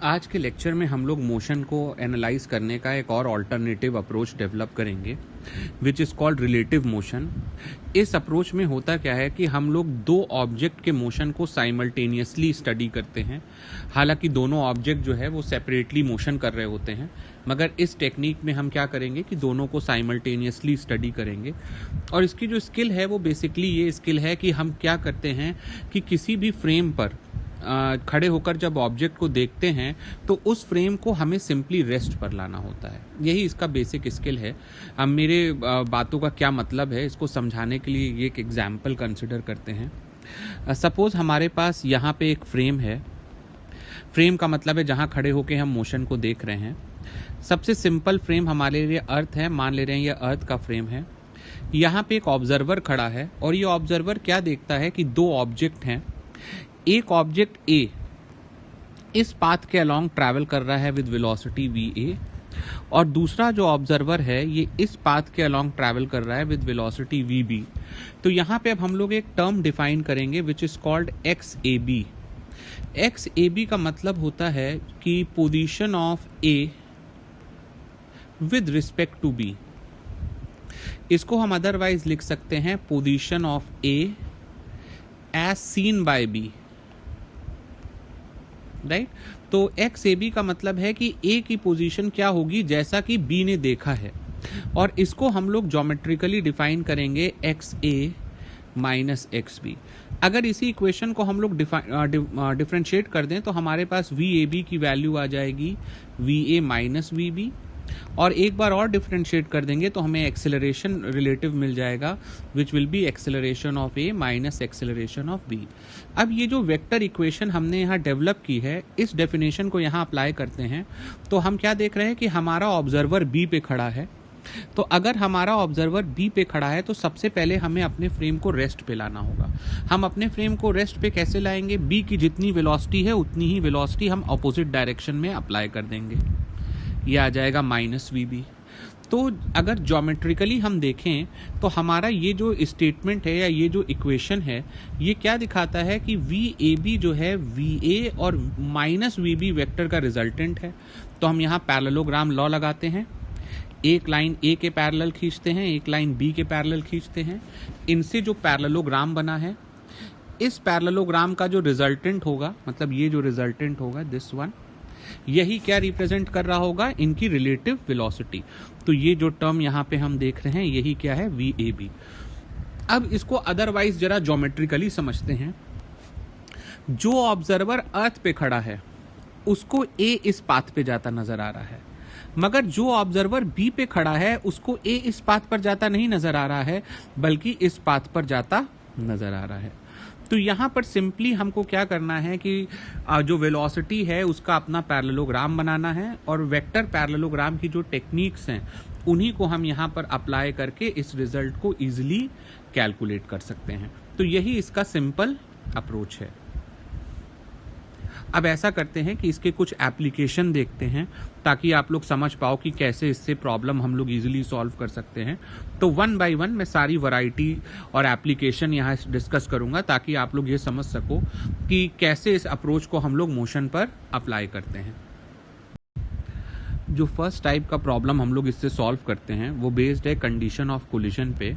आज के लेक्चर में हम लोग मोशन को एनालाइज करने का एक और ऑल्टरनेटिव अप्रोच डेवलप करेंगे which is called relative motion. इस अप्रोच में होता क्या है कि हम लोग दो ऑब्जेक्ट के मोशन को साइमल्टेनियसली स्टडी करते हैं। हालांकि दोनों ऑब्जेक्ट जो है वो सेपरेटली मोशन कर रहे होते हैं, मगर इस टेक्निक में हम क्या करेंगे कि दोनों को साइमल्टेनियसली स्टडी करेंगे। और इसकी जो स्किल है वो बेसिकली ये स्किल है कि हम क्या करते हैं कि किसी भी फ्रेम पर खड़े होकर जब ऑब्जेक्ट को देखते हैं तो उस फ्रेम को हमें सिंपली रेस्ट पर लाना होता है। यही इसका बेसिक स्किल है। अब मेरे बातों का क्या मतलब है इसको समझाने के लिए ये एक एग्जाम्पल कंसिडर करते हैं। सपोज हमारे पास यहाँ पे एक फ्रेम है। फ्रेम का मतलब है जहाँ खड़े होकर हम मोशन को देख रहे हैं। सबसे सिंपल फ्रेम हमारे लिए अर्थ है। मान ले रहे हैं ये अर्थ का फ्रेम है। यहाँ पे एक ऑब्जर्वर खड़ा है और ये ऑब्जर्वर क्या देखता है कि दो ऑब्जेक्ट हैं। एक ऑब्जेक्ट ए इस पाथ के अलोंग ट्रैवल कर रहा है विद वेलोसिटी va, और दूसरा जो ऑब्जर्वर है ये इस पाथ के अलोंग ट्रैवल कर रहा है विद वेलोसिटी vb। तो यहाँ पे अब हम लोग एक टर्म डिफाइन करेंगे which is called xab। xab का मतलब होता है कि position of a with respect to b। इसको हम अदरवाइज लिख सकते हैं position of a as seen by b, right. तो एक्स ए बी का मतलब है कि ए की पोजीशन क्या होगी जैसा कि बी ने देखा है, और इसको हम लोग ज्योमेट्रिकली डिफाइन करेंगे एक्स ए माइनस एक्स बी। अगर इसी इक्वेशन को हम लोग डिफरेंशिएट कर दें तो हमारे पास वी ए बी की वैल्यू आ जाएगी V A minus V B, और एक बार और डिफरेंशिएट कर देंगे तो हमें एक्सेलरेशन रिलेटिव मिल जाएगा which will be acceleration of A minus acceleration of B. अब ये जो वेक्टर इक्वेशन हमने यहाँ डेवलप की है, इस डेफिनेशन को यहाँ अप्लाई करते हैं तो हम क्या देख रहे हैं कि हमारा ऑब्जर्वर बी पे खड़ा है। तो अगर हमारा ऑब्जर्वर बी पे खड़ा है तो सबसे पहले हमें अपने फ्रेम को रेस्ट पे लाना होगा। हम अपने फ्रेम को रेस्ट पे कैसे लाएंगे? बी की जितनी वेलोसिटी है उतनी ही वेलोसिटी हम अपोजिट डायरेक्शन में अप्लाई कर देंगे। ये आ जाएगा माइनस वी बी। तो अगर ज्योमेट्रिकली हम देखें तो हमारा ये जो स्टेटमेंट है या ये जो इक्वेशन है ये क्या दिखाता है कि वी ए बी जो है वी ए और माइनस वी बी वेक्टर का रिजल्टेंट है। तो हम यहाँ पैरेललोग्राम लॉ लगाते हैं। एक लाइन ए के पैरेलल खींचते हैं, एक लाइन बी के पैरेलल खींचते हैं। इनसे जो पैरेललोग्राम बना है, इस पैरेललोग्राम का जो रिजल्टेंट होगा, मतलब ये जो रिजल्टेंट होगा दिस वन, यही क्या रिप्रेजेंट कर रहा होगा? इनकी रिलेटिव वेलोसिटी। तो ये जो टर्म यहाँ पे हम देख रहे हैं यही क्या है? V A B. अब इसको अदरवाइज जरा ज्योमेट्रिकली समझते हैं। जो ऑब्जर्वर अर्थ पे खड़ा है उसको ए इस पाथ पे जाता नजर आ रहा है, मगर जो ऑब्जर्वर बी पे खड़ा है उसको ए इस पाथ पर जाता नहीं नजर आ रहा है, बल्कि इस पाथ पर जाता नजर आ रहा है। तो यहाँ पर सिंपली हमको क्या करना है कि जो वेलोसिटी है उसका अपना पैरेललोग्राम बनाना है, और वेक्टर पैरेललोग्राम की जो टेक्निक्स हैं उन्हीं को हम यहाँ पर अप्लाई करके इस रिजल्ट को इजीली कैलकुलेट कर सकते हैं। तो यही इसका सिंपल अप्रोच है। अब ऐसा करते हैं कि इसके कुछ एप्लीकेशन देखते हैं ताकि आप लोग समझ पाओ कि कैसे इससे प्रॉब्लम हम लोग इजीली सॉल्व कर सकते हैं। तो वन बाय वन मैं सारी वैरायटी और एप्लीकेशन यहाँ डिस्कस करूंगा ताकि आप लोग ये समझ सको कि कैसे इस अप्रोच को हम लोग मोशन पर अप्लाई करते हैं। जो फर्स्ट टाइप का प्रॉब्लम हम लोग इससे सॉल्व करते हैं वो बेस्ड है कंडीशन ऑफ कोलिजन पे।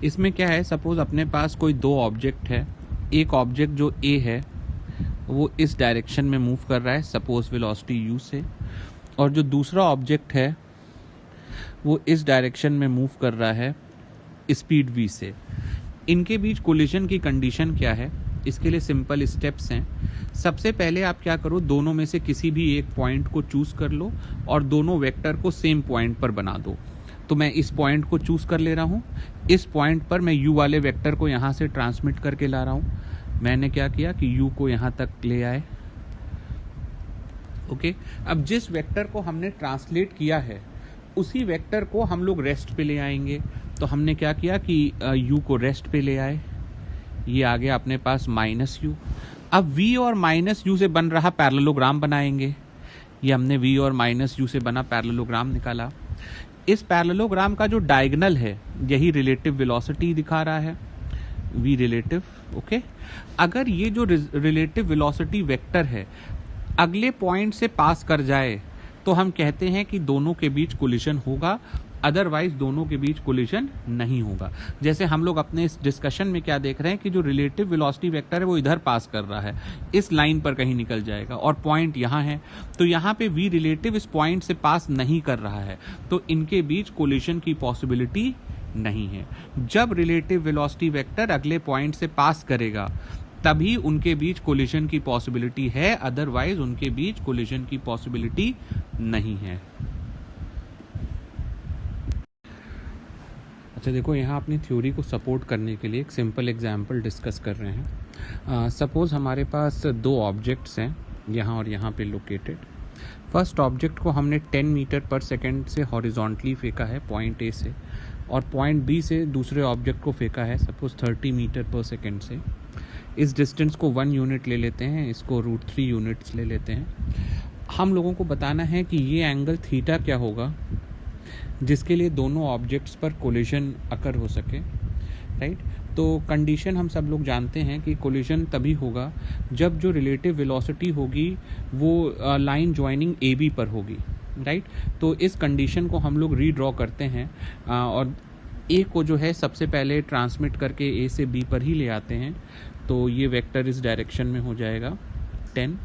इसमें क्या है, सपोज अपने पास कोई दो ऑब्जेक्ट है। एक ऑब्जेक्ट जो ए है वो इस डायरेक्शन में मूव कर रहा है, सपोज वेलोसिटी u से, और जो दूसरा ऑब्जेक्ट है वो इस डायरेक्शन में मूव कर रहा है स्पीड v से। इनके बीच कोलिजन की कंडीशन क्या है? इसके लिए सिंपल स्टेप्स हैं। सबसे पहले आप क्या करो, दोनों में से किसी भी एक पॉइंट को चूज कर लो और दोनों वेक्टर को सेम पॉइंट पर बना दो। तो मैं इस पॉइंट को चूज कर ले रहा हूँ। इस पॉइंट पर मैं u वाले वेक्टर को यहाँ से ट्रांसमिट करके ला रहा हूँ। मैंने क्या किया कि u को यहाँ तक ले आए। ओके, अब जिस वेक्टर को हमने ट्रांसलेट किया है उसी वेक्टर को हम लोग रेस्ट पे ले आएंगे। तो हमने क्या किया कि u को रेस्ट पे ले आए। ये आ गया अपने पास माइनस u। अब v और माइनस u से बन रहा पैरेललोग्राम बनाएंगे। ये हमने v और माइनस u से बना पैरेललोग्राम निकाला। इस पैरेललोग्राम का जो डायगोनल है यही रिलेटिव वेलोसिटी दिखा रहा है, v रिलेटिव। ओके, अगर ये जो रिलेटिव वेलोसिटी वेक्टर है अगले पॉइंट से पास कर जाए तो हम कहते हैं कि दोनों के बीच कोलिशन होगा, अदरवाइज दोनों के बीच कोलिशन नहीं होगा। जैसे हम लोग अपने इस डिस्कशन में क्या देख रहे हैं कि जो रिलेटिव वेलोसिटी वेक्टर है वो इधर पास कर रहा है, इस लाइन पर कहीं निकल जाएगा और पॉइंट यहाँ है, तो यहाँ पे वी रिलेटिव इस पॉइंट से पास नहीं कर रहा है, तो इनके बीच कोलिशन की पॉसिबिलिटी नहीं है। जब रिलेटिव वेलोसिटी वेक्टर अगले पॉइंट से पास करेगा तभी उनके बीच कोलिशन की पॉसिबिलिटी है, अदरवाइज उनके बीच कोलिशन की पॉसिबिलिटी नहीं है। अच्छा देखो, यहाँ अपनी थ्योरी को सपोर्ट करने के लिए एक सिंपल एग्जांपल डिस्कस कर रहे हैं। सपोज हमारे पास दो ऑब्जेक्ट्स हैं यहाँ और यहाँ पे लोकेटेड। फर्स्ट ऑब्जेक्ट को हमने 10 मीटर पर सेकेंड से हॉरिजॉन्टली फेंका है पॉइंट ए से, और पॉइंट बी से दूसरे ऑब्जेक्ट को फेंका है सपोज 30 मीटर पर सेकेंड से। इस डिस्टेंस को 1 यूनिट ले लेते हैं, इसको √3 यूनिट्स ले लेते हैं। हम लोगों को बताना है कि ये एंगल थीटा क्या होगा जिसके लिए दोनों ऑब्जेक्ट्स पर कोलिशन अकर हो सके, राइट। तो कंडीशन हम सब लोग जानते हैं कि कोलिशन तभी होगा जब जो रिलेटिव वेलोसिटी होगी वो लाइन ज्वाइनिंग ए बी पर होगी, राइट। तो इस कंडीशन को हम लोग रीड्रॉ करते हैं और ए को जो है सबसे पहले ट्रांसमिट करके ए से बी पर ही ले आते हैं, तो ये वेक्टर इस डायरेक्शन में हो जाएगा 10।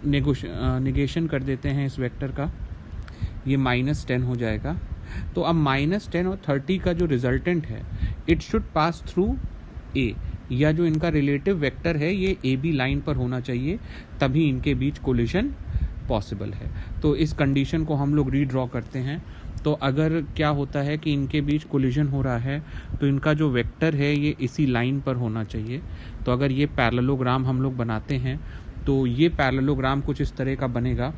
नेगेशन कर देते हैं इस वेक्टर का, ये -10 हो जाएगा। तो अब -10 और 30 का जो रिजल्टेंट है it should pass through a, या जो इनका रिलेटिव वेक्टर है ये ए बी लाइन पर होना चाहिए, तभी इनके बीच कोलिशन पॉसिबल है। तो इस कंडीशन को हम लोग रीड्रॉ करते हैं। तो अगर क्या होता है कि इनके बीच कोलिशन हो रहा है तो इनका जो वेक्टर है ये इसी लाइन पर होना चाहिए। तो अगर ये पैरेललोग्राम हम लोग बनाते हैं तो ये पैरेललोग्राम कुछ इस तरह का बनेगा,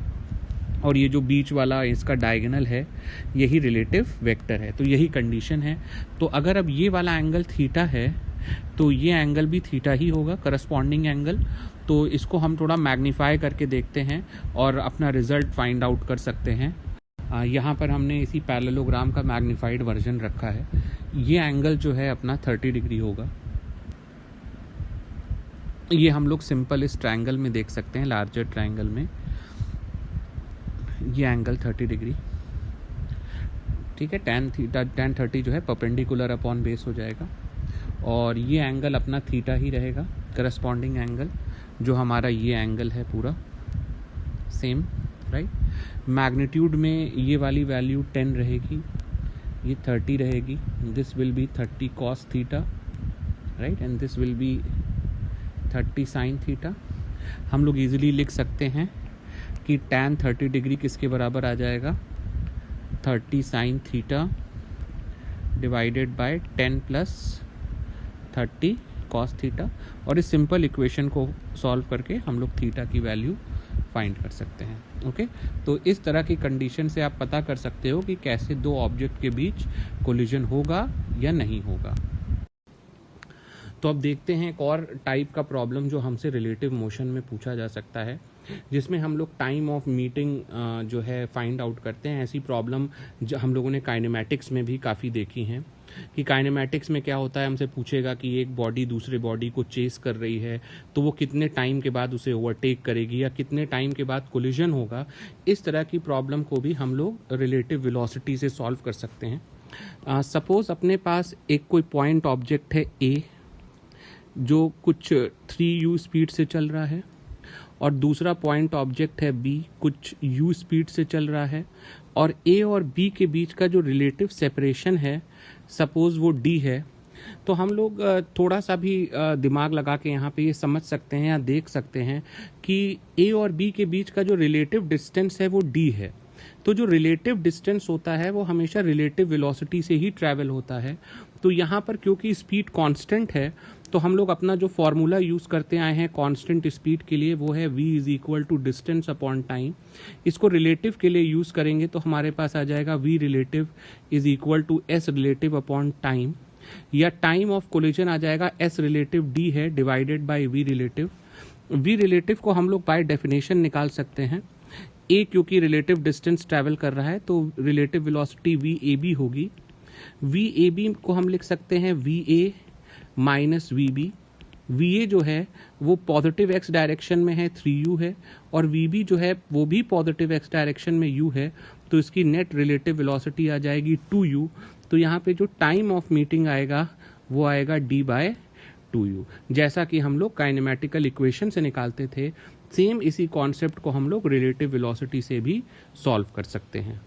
और ये जो बीच वाला इसका डायगोनल है यही रिलेटिव वेक्टर है। तो यही कंडीशन है। तो अगर अब ये वाला एंगल थीटा है तो ये एंगल भी थीटा ही होगा, करस्पॉन्डिंग एंगल। तो इसको हम थोड़ा मैग्नीफाई करके देखते हैं और अपना रिजल्ट फाइंड आउट कर सकते हैं। यहाँ पर हमने इसी पैरेललोग्राम का मैग्नीफाइड वर्जन रखा है। ये एंगल जो है अपना 30 डिग्री होगा। ये हम लोग सिंपल इस ट्रायंगल में देख सकते हैं, लार्जर ट्रायंगल में ये एंगल 30 डिग्री, ठीक है। tan 30 जो है परपेंडिकुलर अपॉन बेस हो जाएगा, और ये एंगल अपना थीटा ही रहेगा, करस्पॉन्डिंग एंगल जो हमारा ये एंगल है पूरा सेम, राइट। मैग्नीट्यूड में ये वाली वैल्यू 10 रहेगी, ये 30 रहेगी। This will B 30 cos theta, right, and this will B 30 sin theta. हम लोग इजीली लिख सकते हैं कि tan 30 डिग्री किसके बराबर आ जाएगा, 30 sin theta divided by 10 + 30 cos theta. और इस सिंपल इक्वेशन को सॉल्व करके हम लोग थीटा की वैल्यू फाइंड कर सकते हैं, ओके। तो इस तरह की कंडीशन से आप पता कर सकते हो कि कैसे दो ऑब्जेक्ट के बीच कोलिजन होगा या नहीं होगा। तो अब देखते हैं एक और टाइप का प्रॉब्लम जो हमसे रिलेटिव मोशन में पूछा जा सकता है, जिसमें हम लोग टाइम ऑफ मीटिंग जो है फाइंड आउट करते हैं। ऐसी प्रॉब्लम हम लोगों ने काइनेमैटिक्स में भी काफ़ी देखी हैं कि काइनेमैटिक्स में क्या होता है, हमसे पूछेगा कि एक बॉडी दूसरे बॉडी को चेस कर रही है तो वो कितने टाइम के बाद उसे ओवरटेक करेगी या कितने टाइम के बाद कोलिजन होगा। इस तरह की प्रॉब्लम को भी हम लोग रिलेटिव वेलोसिटी से सॉल्व कर सकते हैं। सपोज अपने पास एक कोई पॉइंट ऑब्जेक्ट है ए जो कुछ 3u स्पीड से चल रहा है, और दूसरा पॉइंट ऑब्जेक्ट है बी कुछ u स्पीड से चल रहा है, और ए और बी के बीच का जो रिलेटिव सेपरेशन है सपोज वो d है। तो हम लोग थोड़ा सा भी दिमाग लगा के यहाँ पे ये समझ सकते हैं या देख सकते हैं कि ए और बी के बीच का जो रिलेटिव डिस्टेंस है वो d है। तो जो रिलेटिव डिस्टेंस होता है वो हमेशा रिलेटिव वेलोसिटी से ही ट्रैवल होता है। तो यहाँ पर क्योंकि स्पीड कांस्टेंट है तो हम लोग अपना जो फॉर्मूला यूज़ करते आए हैं कांस्टेंट स्पीड के लिए वो है v = डिस्टेंस अपॉन टाइम। इसको रिलेटिव के लिए यूज़ करेंगे तो हमारे पास आ जाएगा v relative = s relative upon time, या टाइम ऑफ कोलिजन आ जाएगा s रिलेटिव d है divided by v relative. v relative को हम लोग बाय डेफिनेशन निकाल सकते हैं। a क्योंकि रिलेटिव डिस्टेंस ट्रैवल कर रहा है तो रिलेटिव वेलोसिटी v AB को हम लिख सकते हैं va - vb, वी ए जो है वो पॉजिटिव एक्स डायरेक्शन में है 3u है, और वी बी जो है वो भी पॉजिटिव एक्स डायरेक्शन में u है, तो इसकी नेट रिलेटिव वेलोसिटी आ जाएगी 2u। तो यहाँ पे जो टाइम ऑफ मीटिंग आएगा वो आएगा d/2u, जैसा कि हम लोग काइनेमेटिकल इक्वेशन से निकालते थे। सेम इसी कॉन्सेप्ट को हम लोग रिलेटिव वेलोसिटी से भी सॉल्व कर सकते हैं।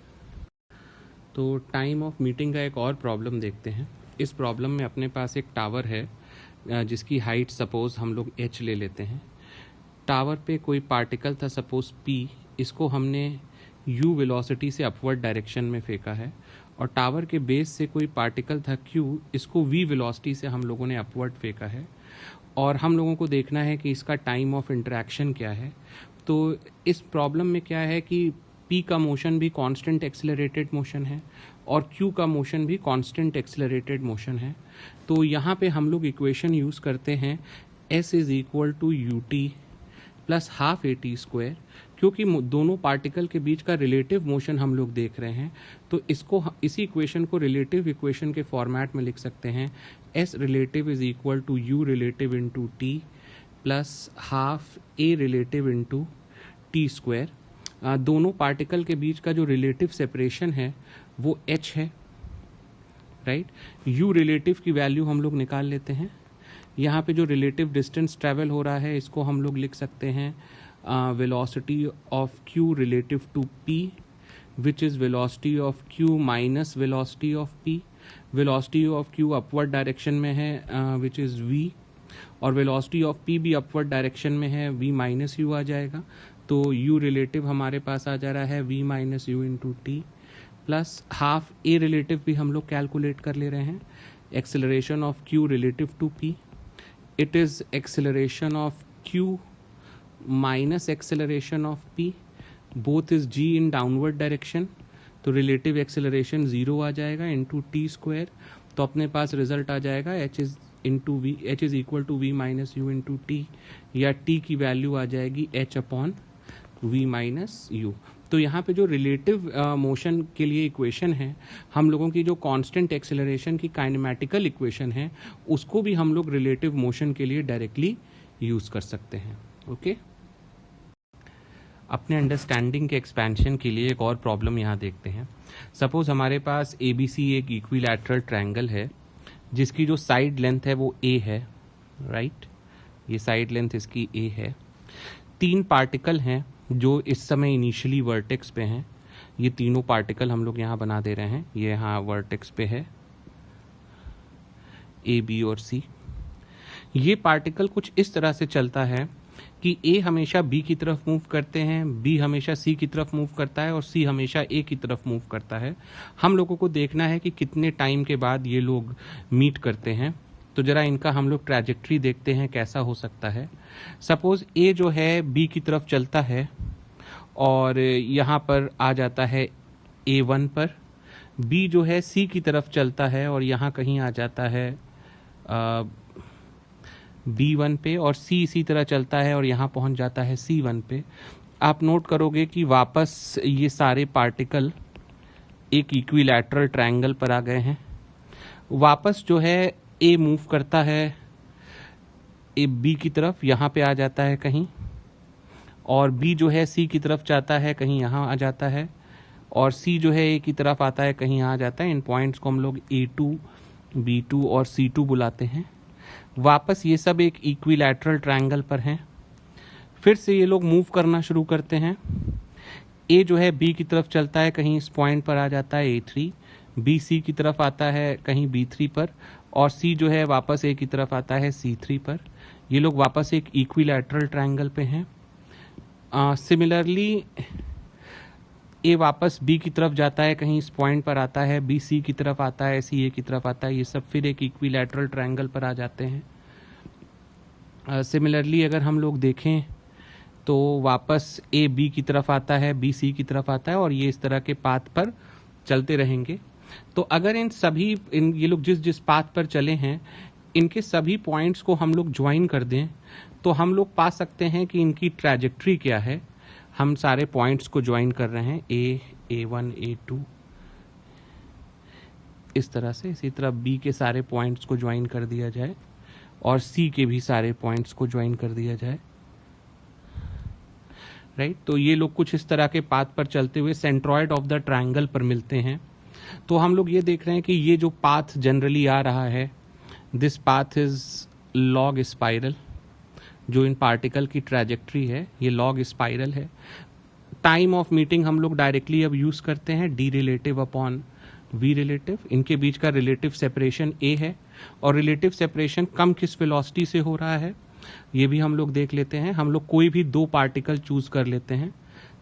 तो टाइम ऑफ मीटिंग का एक और प्रॉब्लम देखते हैं। इस प्रॉब्लम में अपने पास एक टावर है जिसकी हाइट सपोज हम लोग h ले लेते हैं। टावर पे कोई पार्टिकल था सपोज p, इसको हमने u वेलोसिटी से अपवर्ड डायरेक्शन में फेंका है, और टावर के बेस से कोई पार्टिकल था q, इसको v वेलोसिटी से हम लोगों ने अपवर्ड फेंका है, और हम लोगों को देखना है कि इसका टाइम ऑफ इंटरेक्शन क्या है। तो इस प्रॉब्लम में क्या है कि p का मोशन भी कांस्टेंट एक्सेलरेटेड मोशन है और q का मोशन भी कांस्टेंट एक्सेलरेटेड मोशन है। तो यहाँ पे हम लोग इक्वेशन यूज़ करते हैं s is equal to ut plus half at², क्योंकि दोनों पार्टिकल के बीच का रिलेटिव मोशन हम लोग देख रहे हैं, तो इसी इक्वेशन को रिलेटिव इक्वेशन के फॉर्मेट में लिख सकते हैं। s relative is equal to u relative into t plus half a relative into t²। दोनों पार्टिकल के बीच का जो रिलेटिव सेपरेशन है वो h है, राइट। u रिलेटिव की वैल्यू हम लोग निकाल लेते हैं। यहाँ पे जो रिलेटिव डिस्टेंस ट्रेवल हो रहा है इसको हम लोग लिख सकते हैं velocity of q relative to p, which is velocity of q minus velocity of p। Velocity of q upward direction में है विच इज़ v, और वेलोसिटी ऑफ p भी अपवर्ड डायरेक्शन में है, v माइनस u आ जाएगा। तो u relative हमारे पास आ जा रहा है v minus U into T, plus half a relative भी हम लोग कैलकुलेट कर ले रहे हैं। Acceleration of q relative to p, it is acceleration of q minus acceleration of p, both is g in downward direction, तो relative acceleration 0 आ जाएगा into t²। तो अपने पास रिजल्ट आ जाएगा h is equal to v minus u into t, या t की value आ जाएगी h upon v minus u। तो यहाँ पे जो रिलेटिव मोशन के लिए इक्वेशन है, हम लोगों की जो कांस्टेंट एक्सेलरेशन की काइनेमेटिकल इक्वेशन है, उसको भी हम लोग रिलेटिव मोशन के लिए डायरेक्टली यूज़ कर सकते हैं। ओके, अपने अंडरस्टैंडिंग के एक्सपेंशन के लिए एक और प्रॉब्लम यहाँ देखते हैं। सपोज हमारे पास ABC एक इक्विलैटरल ट्रायंगल है जिसकी जो साइड लेंथ है वो a है, राइट। ये साइड लेंथ इसकी a है। 3 पार्टिकल हैं जो इस समय इनिशियली वर्टेक्स पे हैं। ये तीनों पार्टिकल हम लोग यहाँ बना दे रहे हैं, ये यहाँ वर्टेक्स पे है A, B और C। ये पार्टिकल कुछ इस तरह से चलता है कि A हमेशा B की तरफ मूव करते हैं, B हमेशा C की तरफ मूव करता है और C हमेशा A की तरफ मूव करता है। हम लोगों को देखना है कि कितने टाइम के बाद ये लोग मीट करते हैं। तो जरा इनका हम लोग ट्रैजेक्टरी देखते हैं कैसा हो सकता है। सपोज A जो है B की तरफ चलता है और यहाँ पर आ जाता है A1 पर, B जो है C की तरफ चलता है और यहाँ कहीं आ जाता है B1 पे, और C इसी तरह चलता है और यहाँ पहुँच जाता है C1 पे। आप नोट करोगे कि वापस ये सारे पार्टिकल एक इक्विलैटरल ट्रायंगल पर आ गए हैं। वापस जो है A मूव करता है A B की तरफ, यहाँ पे आ जाता है कहीं, और B जो है C की तरफ जाता है कहीं यहाँ आ जाता है, और C जो है A की तरफ आता है कहीं यहाँ आ जाता है। इन पॉइंट्स को हम लोग A2, B2 और C2 बुलाते हैं। वापस ये सब एक इक्विलैटरल ट्रायंगल पर हैं। फिर से ये लोग मूव करना शुरू करते हैं। A जो है B की तरफ चलता है, कहीं इस पॉइंट पर आ जाता है A3, B C की तरफ आता है कहीं B3 पर, और C जो है वापस A की तरफ आता है C3 पर। ये लोग वापस एक इक्विलैटरल ट्रायंगल पे हैं। सिमिलरली A वापस B की तरफ जाता है, कहीं इस पॉइंट पर आता है, B C की तरफ आता है, C A की तरफ आता है। ये सब फिर एक इक्विलैटरल ट्रायंगल पर आ जाते हैं। सिमिलरली अगर हम लोग देखें तो वापस A B की तरफ आता है, B C की तरफ आता है, और ये इस तरह के पाथ पर चलते रहेंगे। तो अगर ये लोग जिस जिस पाथ पर चले हैं, इनके सभी पॉइंट्स को हम लोग ज्वाइन कर दें तो हम लोग पा सकते हैं कि इनकी ट्रैजेक्टरी क्या है। हम सारे पॉइंट्स को ज्वाइन कर रहे हैं, A1, A2 इस तरह से। इसी तरह B के सारे पॉइंट्स को ज्वाइन कर दिया जाए और सी के भी सारे पॉइंट्स को ज्वाइन कर दिया जाए, राइट। तो ये लोग कुछ इस तरह के पाथ पर चलते हुए सेंट्रॉइड ऑफ द ट्रायंगल पर मिलते हैं। तो हम लोग ये देख रहे हैं कि ये जो पाथ जनरली आ रहा है, this path is log spiral. जो इन पार्टिकल की ट्रैजेक्टरी है ये लॉग स्पाइरल है। टाइम ऑफ मीटिंग हम लोग डायरेक्टली अब यूज करते हैं, D relative upon V relative. इनके बीच का रिलेटिव सेपरेशन ए है, और रिलेटिव सेपरेशन कम किस वेलोसिटी से हो रहा है ये भी हम लोग देख लेते हैं। हम लोग कोई भी दो पार्टिकल चूज कर लेते हैं।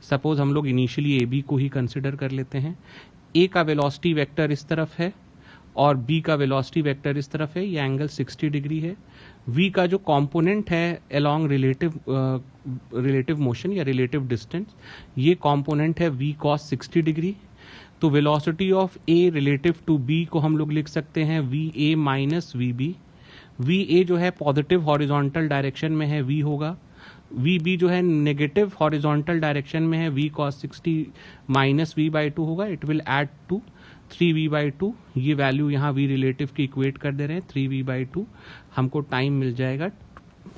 सपोज हम लोग इनिशियली ए बी को ही कंसिडर कर लेते हैं। ए का वेलोसिटी वेक्टर इस तरफ है और बी का वेलोसिटी वेक्टर इस तरफ है। ये एंगल 60 डिग्री है। वी का जो कंपोनेंट है अलोंग रिलेटिव मोशन या रिलेटिव डिस्टेंस, ये कंपोनेंट है वी कॉस 60 डिग्री। तो velocity of A relative to B को हम लोग लिख सकते हैं V A minus V B. V A जो है पॉजिटिव हॉरिजॉन्टल डायरेक्शन में है, वी होगा। वी बी जो है नेगेटिव हॉरिजॉन्टल डायरेक्शन में है, V cos 60 minus V by 2 होगा। It will add to 3v/2। ये वैल्यू यहाँ वी रिलेटिव की इक्वेट कर दे रहे हैं 3v/2। हमको टाइम मिल जाएगा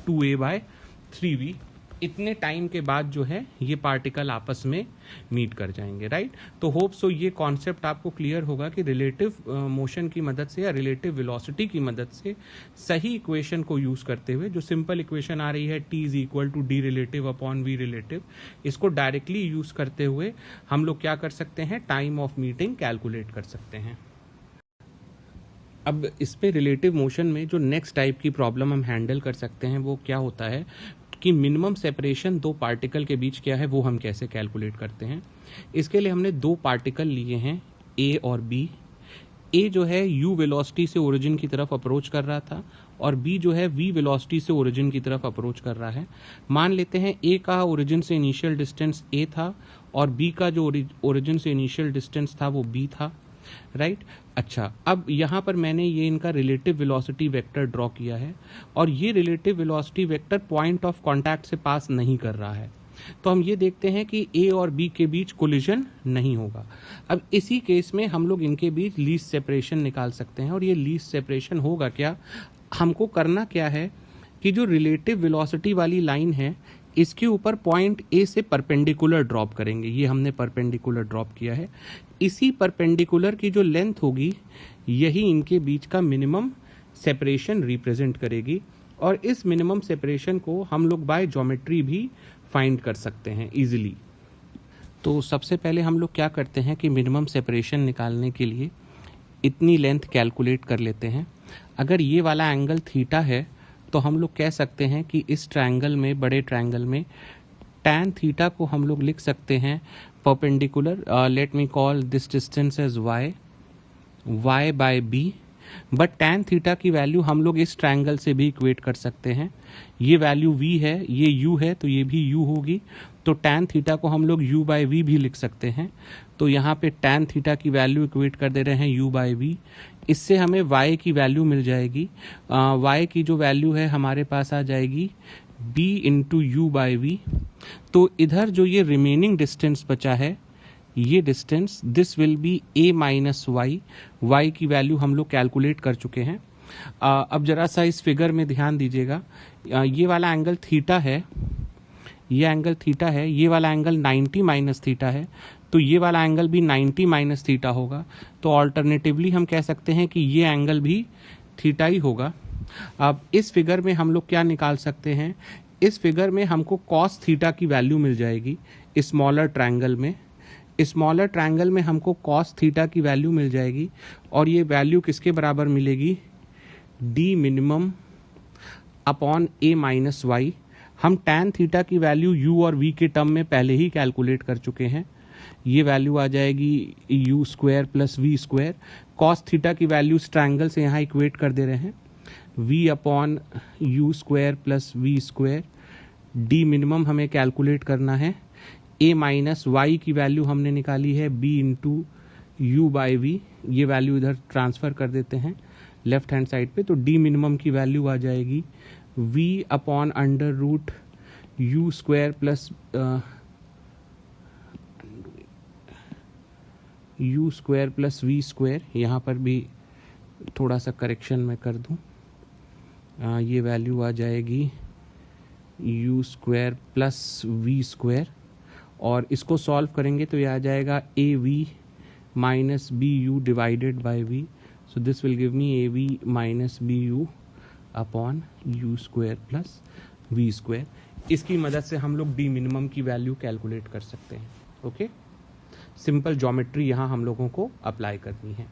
2a/3v। इतने टाइम के बाद जो है ये पार्टिकल आपस में मीट कर जाएंगे, राइट। तो होप सो ये कॉन्सेप्ट आपको क्लियर होगा कि रिलेटिव मोशन की मदद से या रिलेटिव वेलोसिटी की मदद से सही इक्वेशन को यूज करते हुए, जो सिंपल इक्वेशन आ रही है t is equal to D relative upon V relative, इसको डायरेक्टली यूज करते हुए हम लोग क्या कर सकते हैं, टाइम ऑफ मीटिंग कैलकुलेट कर सकते हैं। अब इस पे रिलेटिव मोशन में जो नेक्स्ट टाइप की प्रॉब्लम हम हैंडल कर सकते हैं वो क्या होता है कि मिनिमम सेपरेशन दो पार्टिकल के बीच क्या है वो हम कैसे कैलकुलेट करते हैं। इसके लिए हमने दो पार्टिकल लिए हैं ए और बी। ए जो है u वेलोसिटी से ओरिजिन की तरफ अप्रोच कर रहा था और b जो है v वेलोसिटी से ओरिजिन की तरफ अप्रोच कर रहा है। मान लेते हैं a का ओरिजिन से इनिशियल डिस्टेंस a था और b का जो ओरिजिन से इनिशियल डिस्टेंस था वो b था, राइट। अच्छा, अब यहाँ पर मैंने ये इनका रिलेटिव वेलोसिटी वेक्टर ड्रॉ किया है और ये relative velocity vector point of contact से पास नहीं कर रहा है। तो हम ये देखते हैं कि ए और बी के बीच कोलिजन नहीं होगा। अब इसी केस में हम लोग इनके बीच लीस्ट सेपरेशन निकाल सकते हैं। और ये लीस्ट सेपरेशन होगा क्या, हमको करना क्या है कि जो रिलेटिव वेलोसिटी वाली लाइन है इसके ऊपर पॉइंट ए से परपेंडिकुलर ड्रॉप करेंगे। ये हमने परपेंडिकुलर ड्रॉप किया है। इसी परपेंडिकुलर की जो लेंथ होगी यही इनके बीच का मिनिमम सेपरेशन रिप्रेजेंट करेगी और इस मिनिमम सेपरेशन को हम लोग बाय ज्योमेट्री भी फाइंड कर सकते हैं इजीली। तो सबसे पहले हम लोग क्या करते हैं कि मिनिमम सेपरेशन निकालने के लिए इतनी लेंथ कैलकुलेट कर लेते हैं। अगर ये वाला एंगल थीटा है तो हम लोग कह सकते हैं कि इस ट्रायंगल में, बड़े ट्रायंगल में tan थीटा को हम लोग लिख सकते हैं perpendicular, let me call this distance as y by b। But tan theta की वैल्यू हम लोग इस ट्रायंगल से भी इक्वेट कर सकते हैं। ये वैल्यू v है, ये u है, तो ये भी u होगी। तो tan थीटा को हम लोग u बाय v भी लिख सकते हैं। तो यहाँ पे tan थीटा की वैल्यू इक्वेट कर दे रहे हैं u बाय v। इससे हमें y की वैल्यू मिल जाएगी। y की जो वैल्यू है हमारे पास आ जाएगी b into U by V. तो इधर जो ये रिमेनिंग डिस्टेंस बचा है, ये distance, this will be a minus Y. Y की वैल्यू हम लोग कैलकुलेट कर चुके हैं। अब जरा सा इस फिगर में ध्यान दीजिएगा। ये वाला एंगल थीटा है, ये एंगल थीटा है, ये वाला एंगल 90 माइनस थीटा है, तो ये वाला एंगल भी 90 माइनस थीटा होगा। तो ऑल्टरनेटिवली हम कह सकते हैं कि ये एंगल भी थीटा ही होगा। अब इस फिगर में हम लोग क्या निकाल सकते हैं, इस फिगर में हमको कॉस थीटा की वैल्यू मिल जाएगी। स्मॉलर ट्रायंगल में, स्मॉलर ट्रायंगल में हमको कॉस थीटा की वैल्यू मिल जाएगी और ये वैल्यू किसके बराबर मिलेगी, डी मिनिमम अपॉन ए माइनस वाई। हम tan थीटा की वैल्यू u और v के टर्म में पहले ही कैलकुलेट कर चुके हैं। ये वैल्यू आ जाएगी u square plus v square. Cos theta की वैल्यू इस ट्रायंगल से यहाँ इक्वेट कर दे रहे हैं, v upon U square plus V square. D minimum हमें कैलकुलेट करना है। a माइनस वाई की वैल्यू हमने निकाली है b into U by V. ये वैल्यू इधर ट्रांसफर कर देते हैं लेफ्ट हैंड साइड पे। तो डी मिनिमम की वैल्यू आ जाएगी v अपॉन under root you square plus U square plus V square. यहाँ पर भी थोड़ा सा करेक्शन मैं कर दूं, ये वैल्यू आ जाएगी U square plus V square, और इसको सॉल्व करेंगे तो ये आ जाएगा A V minus B U divided by V. So this will give me A V minus B U upon U square plus V square. इसकी मदद से हम लोग डी मिनिमम की वैल्यू कैलकुलेट कर सकते हैं. ओके, सिंपल ज्योमेट्री यहाँ हम लोगों को अप्लाई करनी है.